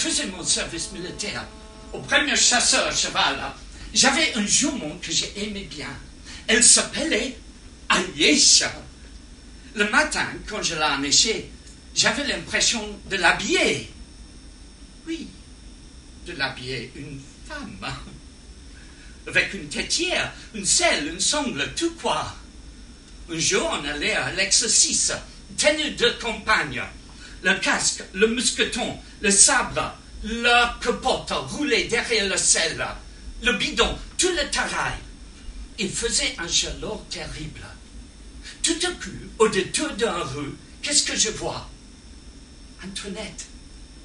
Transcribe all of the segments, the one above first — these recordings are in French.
faisais mon service militaire au premier chasseur à cheval. J'avais une jument que j'aimais bien. Elle s'appelait Ayesha. Le matin, quand je la harnachais, j'avais l'impression de l'habiller. Oui, de l'habiller une femme. Avec une tétière, une selle, une sangle, tout quoi. Un jour, on allait à l'exercice, tenue de campagne. Le casque, le mousqueton, le sabre, la capote roulée derrière la selle, le bidon, tout le tarail. Il faisait un chaleur terrible. Tout à coup, au-dessus d'un rue, qu'est-ce que je vois? Antoinette,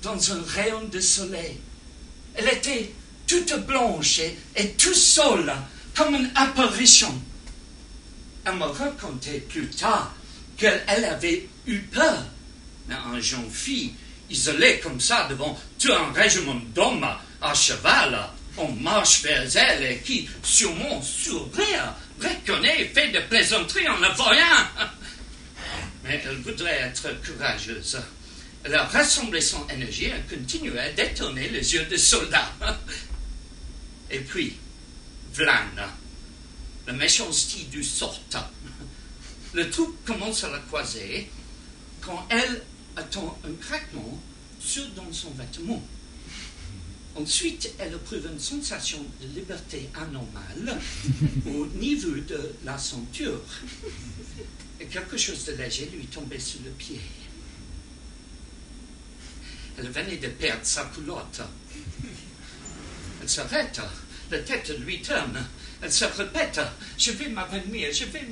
dans un rayon de soleil. Elle était toute blanche et toute seule, comme une apparition. Elle me racontait plus tard qu'elle avait eu peur. Mais une jeune fille, isolée comme ça devant tout un régiment d'hommes à cheval, on marche vers elle et qui, sûrement sourire, reconnaît et fait des plaisanteries en la voyant. Mais elle voudrait être courageuse. Elle a rassemblé son énergie et continué à détourner les yeux des soldats. Et puis, Vlan, la méchanceté du sort. Le troupe commence à la croiser quand elle attend un craquement dans son vêtement. Ensuite, elle éprouve une sensation de liberté anormale au niveau de la ceinture. Et quelque chose de léger lui tombait sous le pied. Elle venait de perdre sa culotte. Elle s'arrête, la tête lui tourne. Elle se répète, je vais m'avenir, je vais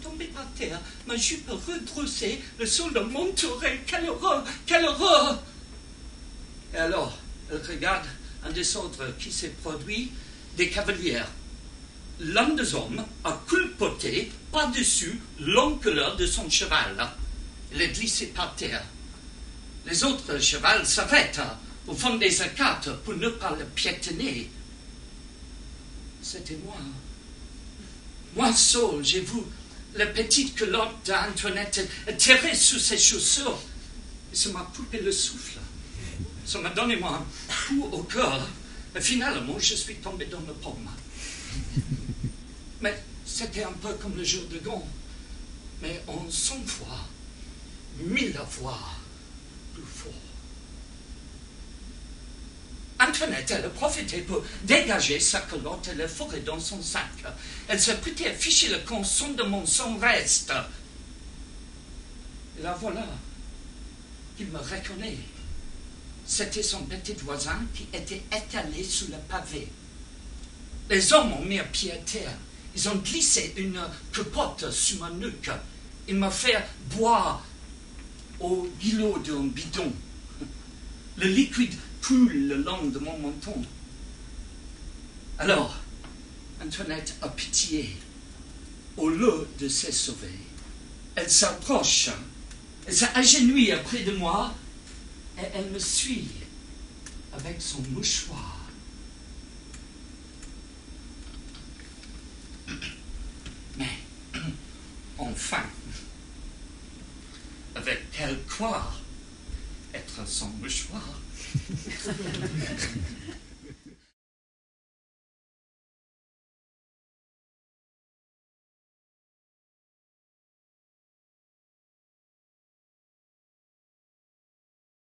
tomber par terre, ma jupe retroussée, le sol m'entourer, quelle horreur, quelle horreur! Et alors, elle regarde un désordre qui s'est produit, des cavalières. L'un des hommes a culpoté par-dessus l'encolure de son cheval. Il est glissé par terre. Les autres chevaux s'arrêtent au fond des arcades pour ne pas le piétiner. C'était moi. Moi seul, j'ai vu la petite culotte d'Antoinette tirer sous ses chaussures. Et ça m'a coupé le souffle. Ça m'a donné moi un coup au cœur. Et finalement, je suis tombé dans le pomme. Mais c'était un peu comme le jour de Gand. Mais en 100 fois, 1000 fois plus fort. Antoinette, elle a profité pour dégager sa culotte et la fourrer dans son sac. Elle s'est prêtée à ficher le consentement sans reste. Et la voilà, qu'il me reconnaît. C'était son petit voisin qui était étalé sous le pavé. Les hommes ont mis un pied à terre. Ils ont glissé une capote sur ma nuque. Ils m'ont fait boire au guilot d'un bidon. Le liquide coule le long de mon menton. Alors, Antoinette a pitié. Au lieu de se sauver, elle s'approche, elle s'agenouille près de moi et elle me suit avec son mouchoir. Mais, enfin, avec-elle croire être son mouchoir?